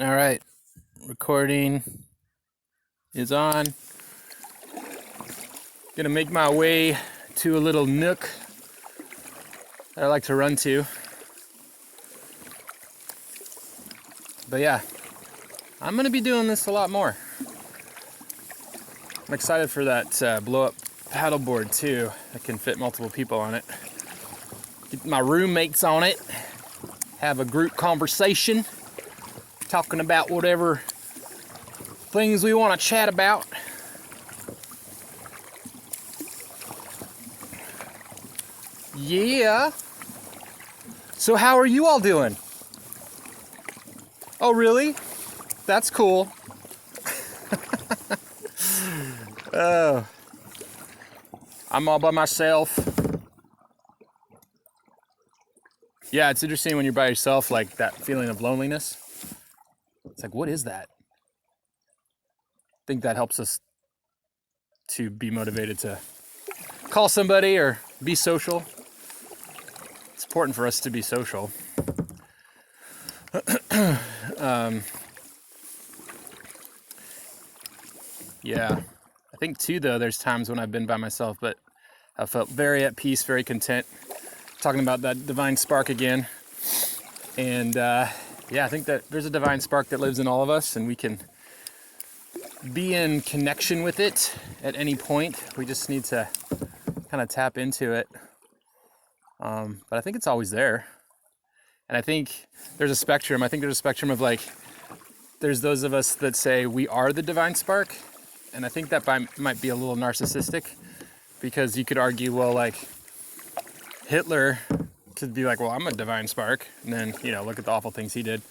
All right, recording is on. Gonna make my way to a little nook that I like to run to. But yeah, I'm gonna be doing this a lot more. I'm excited for that blow up paddleboard too. I can fit multiple people on it. Get my roommates on it. Have a group conversation. Talking about whatever things we want to chat about. Yeah. So how are you all doing? Oh, really? That's cool. Oh, I'm all by myself. Yeah, it's interesting when you're by yourself, like that feeling of loneliness. It's like, what is that? I think that helps us to be motivated to call somebody or be social. It's important for us to be social. Yeah. I think too, though, there's times when I've been by myself, but I felt very at peace, very content. Talking about that divine spark again. And yeah, I think that there's a divine spark that lives in all of us, and we can be in connection with it at any point. We just need to kind of tap into it. But I think it's always there. And I think there's a spectrum. I think there's a spectrum of like, there's those of us that say we are the divine spark. And I think that might be a little narcissistic, because you could argue, well, like Hitler could be like, well, I'm a divine spark. And then, look at the awful things he did.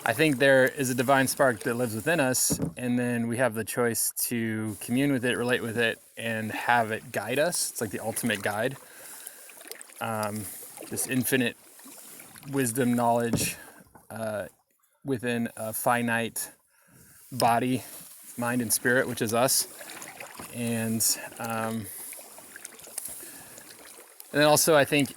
I think there is a divine spark that lives within us, and then we have the choice to commune with it, relate with it, and have it guide us. It's like the ultimate guide. This infinite wisdom, knowledge within a finite body, mind, and spirit, which is us. And then also, I think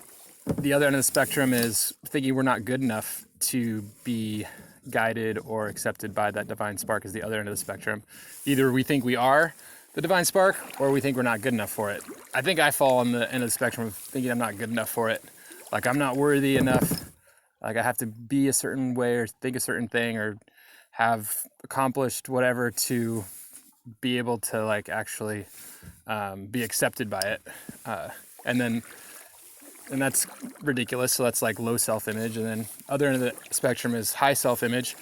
the other end of the spectrum is thinking we're not good enough to be guided or accepted by that divine spark, is the other end of the spectrum. Either we think we are the divine spark, or we think we're not good enough for it. I think I fall on the end of the spectrum of thinking I'm not good enough for it. Like, I'm not worthy enough. Like, I have to be a certain way or think a certain thing or have accomplished whatever to be able to like actually be accepted by it. And that's ridiculous. So that's like low self-image. And then other end of the spectrum is high self-image.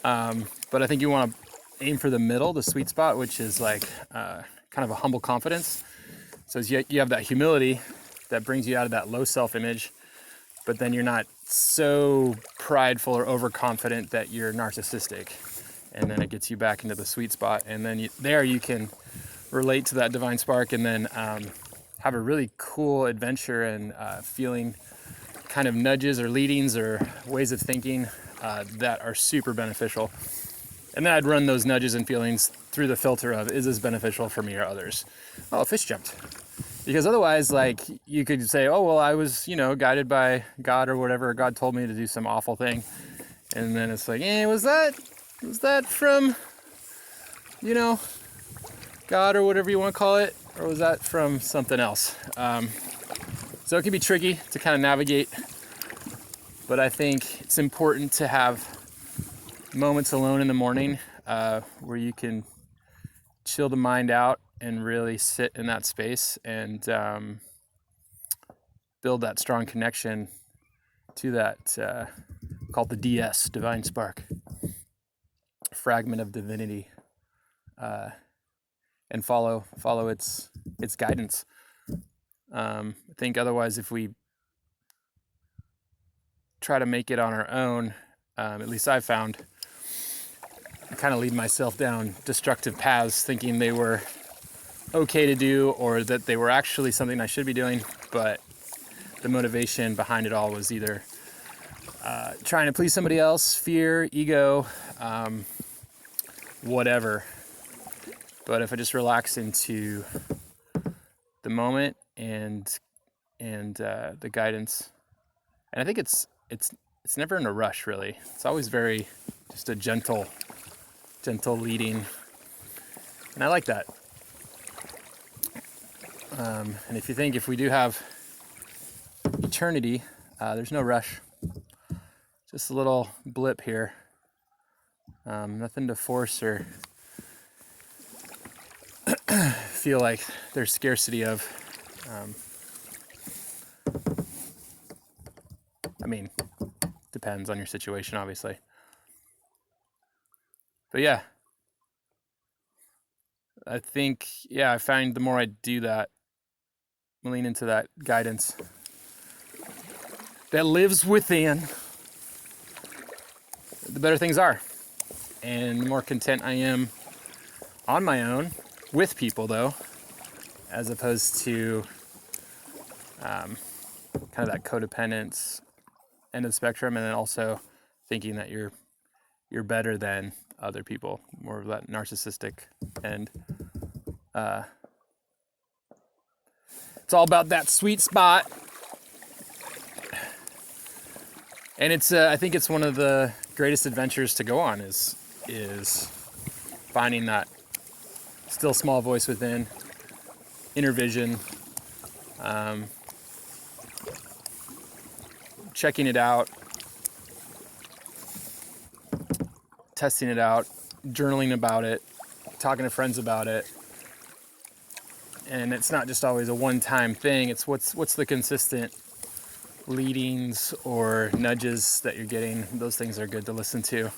But I think you want to aim for the middle, the sweet spot, which is like kind of a humble confidence. So you have that humility that brings you out of that low self-image, but then you're not so prideful or overconfident that you're narcissistic. And then it gets you back into the sweet spot. And then you can relate to that divine spark, and then have a really cool adventure and feeling kind of nudges or leadings or ways of thinking that are super beneficial. And then I'd run those nudges and feelings through the filter of, is this beneficial for me or others? Oh, a fish jumped. Because otherwise, like, you could say, oh, well, I was, guided by God or whatever. God told me to do some awful thing. And then it's like, was that from, God or whatever you want to call it? Or was that from something else? So it can be tricky to kind of navigate. But I think it's important to have moments alone in the morning where you can chill the mind out and really sit in that space and build that strong connection to that called the DS, Divine Spark, fragment of divinity, and follow its guidance. I think otherwise, if we try to make it on our own, at least I've found, I kind of lead myself down destructive paths, thinking they were okay to do or that they were actually something I should be doing, but the motivation behind it all was either trying to please somebody else, fear, ego, whatever. But if I just relax into the moment and the guidance, and I think it's never in a rush, really. It's always very just a gentle leading. And I like that. And if you think if we do have eternity, there's no rush. Just a little blip here. Nothing to force or feel like there's scarcity of. I mean, depends on your situation, obviously. But yeah, I think, I find the more I do that, lean into that guidance that lives within, the better things are. And the more content I am on my own, with people though, as opposed to kind of that codependence end of the spectrum, and then also thinking that you're better than other people, more of that narcissistic end. It's all about that sweet spot. And it's I think it's one of the greatest adventures to go on is finding that still small voice within, inner vision, checking it out, testing it out, journaling about it, talking to friends about it. And it's not just always a one-time thing. It's what's the consistent leadings or nudges that you're getting. Those things are good to listen to.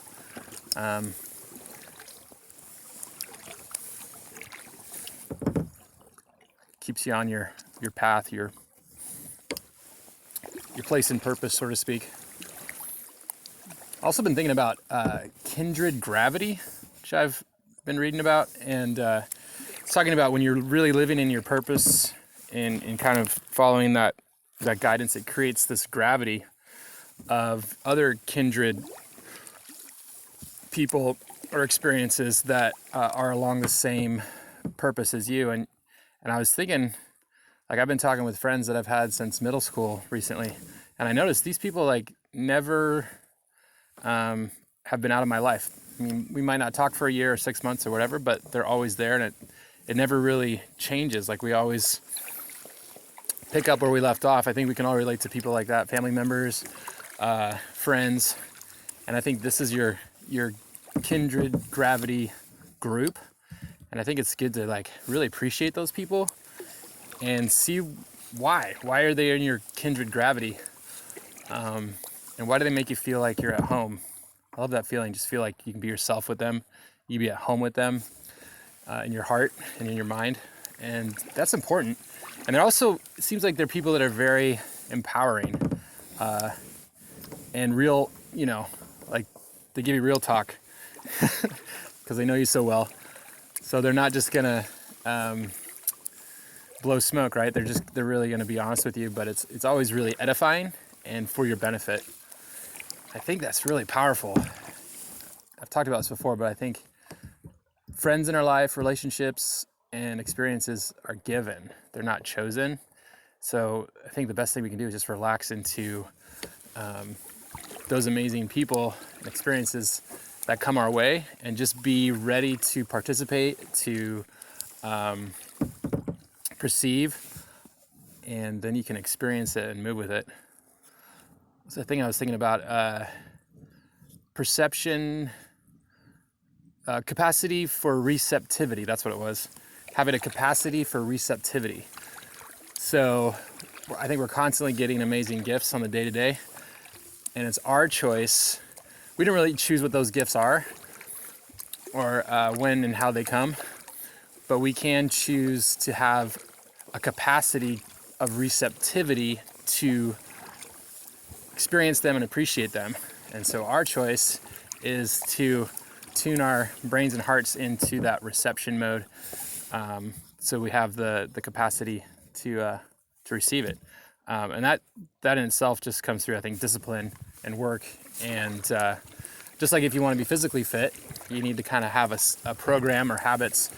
Keeps you on your path, your place in purpose, so to speak. Also been thinking about kindred gravity, which I've been reading about, and it's talking about when you're really living in your purpose and kind of following that guidance, it creates this gravity of other kindred people or experiences that are along the same purpose as you. And I was thinking, like, I've been talking with friends that I've had since middle school recently, and I noticed these people like never have been out of my life. I mean, we might not talk for a year or 6 months or whatever, but they're always there, and it never really changes. Like, we always pick up where we left off. I think we can all relate to people like that, family members, friends, and I think this is your kindred gravity group. And I think it's good to like really appreciate those people and see why are they in your kindred gravity, and why do they make you feel like you're at home. I love that feeling. Just feel like you can be yourself with them, you be at home with them, in your heart and in your mind, and that's important. And they're also, it seems like they're people that are very empowering, and real, like they give you real talk because they know you so well. So they're not just gonna blow smoke, right? They're really gonna be honest with you, but it's always really edifying and for your benefit. I think that's really powerful. I've talked about this before, but I think friends in our life, relationships, and experiences are given. They're not chosen. So I think the best thing we can do is just relax into those amazing people and experiences that come our way, and just be ready to participate, to perceive, and then you can experience it and move with it. It's the thing I was thinking about, perception, capacity for receptivity. That's what it was. Having a capacity for receptivity. So I think we're constantly getting amazing gifts on the day-to-day, and it's our choice. We don't really choose what those gifts are or when and how they come, but we can choose to have a capacity of receptivity to experience them and appreciate them. And so our choice is to tune our brains and hearts into that reception mode, so we have the capacity to receive it. And that in itself just comes through, I think, discipline and work. And just like if you want to be physically fit, you need to kind of have a program or habits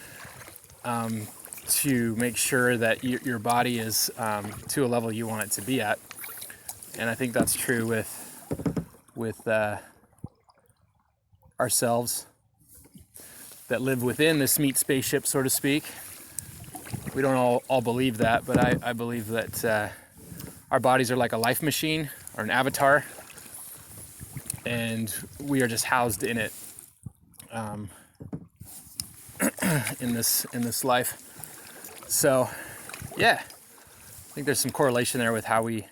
to make sure that your body is to a level you want it to be at. And I think that's true with ourselves that live within this meat spaceship, so to speak. We don't all believe that, but I believe that our bodies are like a life machine or an avatar, and we are just housed in it in this life. So yeah, I think there's some correlation there with how we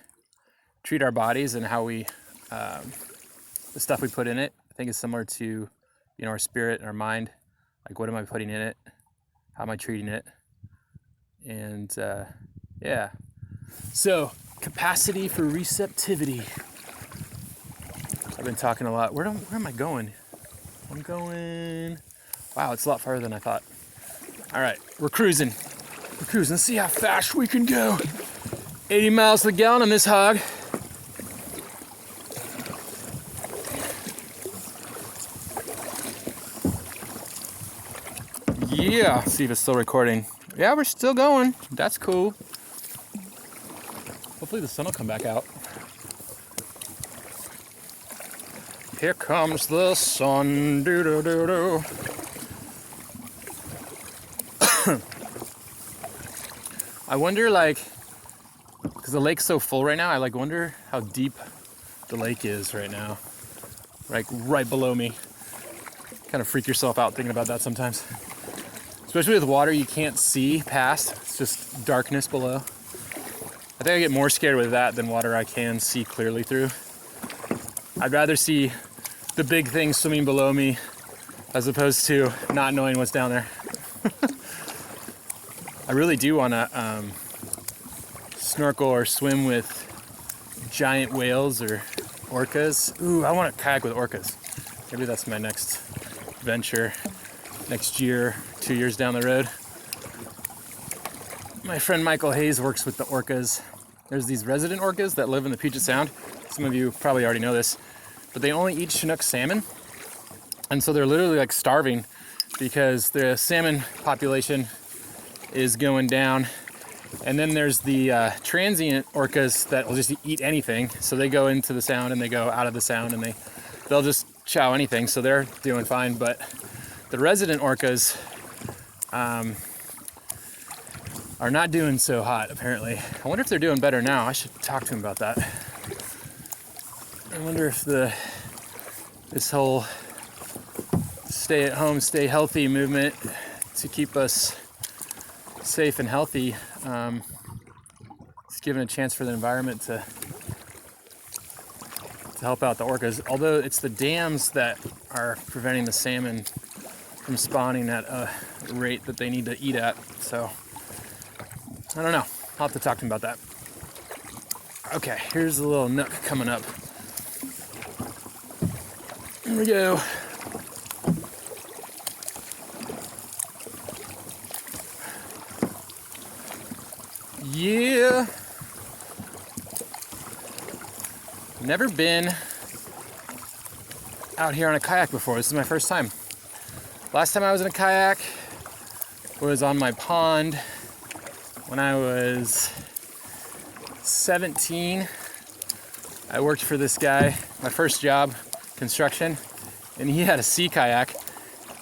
treat our bodies and how we the stuff we put in it. I think is similar to our spirit and our mind. Like, what am I putting in it? How am I treating it? And yeah, so capacity for receptivity. I've been talking a lot. Where am I going? I'm going, wow, it's a lot farther than I thought. All right, we're cruising. Let's see how fast we can go. 80 miles to the gallon on this hog. Yeah, let's see if it's still recording. Yeah, we're still going. That's cool. Hopefully the sun will come back out. Here comes the sun. Do-do-do-do. I wonder, because the lake's so full right now, I wonder how deep the lake is right now. Right below me. Kind of freak yourself out thinking about that sometimes. Especially with water you can't see past. It's just darkness below. I think I get more scared with that than water I can see clearly through. I'd rather see the big thing swimming below me as opposed to not knowing what's down there. I really do want to snorkel or swim with giant whales or orcas. Ooh, I want to kayak with orcas. Maybe that's my next venture next year, 2 years down the road. My friend Michael Hayes works with the orcas. There's these resident orcas that live in the Puget Sound. Some of you probably already know this, but they only eat Chinook salmon. And so they're literally starving because the salmon population is going down. And then there's the transient orcas that will just eat anything. So they go into the sound and they go out of the sound, and they'll just chow anything. So they're doing fine. But the resident orcas are not doing so hot, apparently. I wonder if they're doing better now. I should talk to them about that. I wonder if this whole stay at home, stay healthy movement to keep us safe and healthy is giving a chance for the environment to help out the orcas. Although it's the dams that are preventing the salmon from spawning at a rate that they need to eat at. So I don't know. I'll have to talk to him about that. Okay, here's a little nook coming up. Here we go. Yeah. Never been out here on a kayak before. This is my first time. Last time I was in a kayak was on my pond when I was 17. I worked for this guy, my first job, construction, and he had a sea kayak,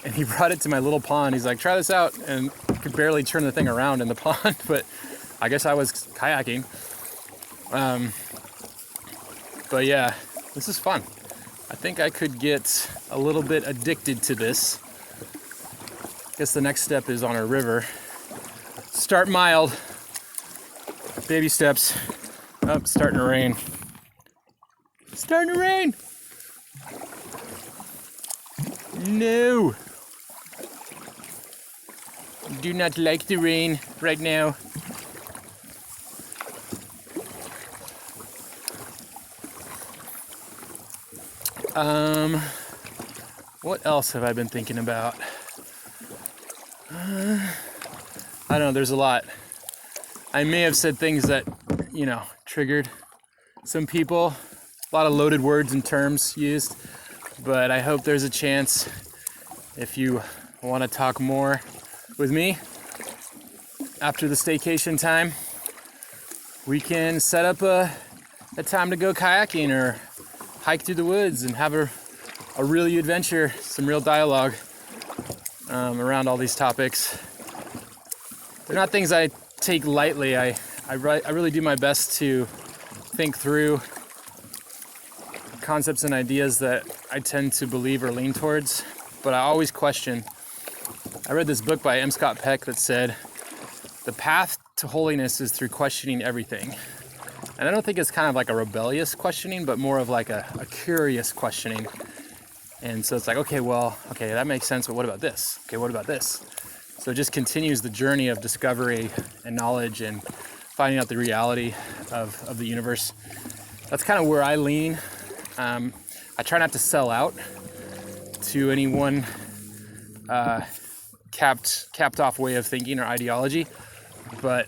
and he brought it to my little pond. He's like, try this out, and I could barely turn the thing around in the pond, but I guess I was kayaking. But yeah, this is fun. I think I could get a little bit addicted to this. I guess the next step is on a river. Start mild, baby steps. Oh, it's starting to rain. It's starting to rain. No. I do not like the rain right now. What else have I been thinking about? I don't know, there's a lot. I may have said things that, triggered some people. A lot of loaded words and terms used, but I hope there's a chance, if you want to talk more with me after the staycation time, we can set up a time to go kayaking or hike through the woods and have a a real adventure, some real dialogue around all these topics. They're not things I take lightly. I really do my best to think through concepts and ideas that I tend to believe or lean towards, but I always question. I read this book by M. Scott Peck that said, the path to holiness is through questioning everything. And I don't think it's kind of like a rebellious questioning, but more of like a curious questioning. And so it's like, okay, that makes sense, but what about this? Okay, what about this? So it just continues the journey of discovery and knowledge and finding out the reality of the universe. That's kind of where I lean. I try not to sell out to any one capped off way of thinking or ideology, but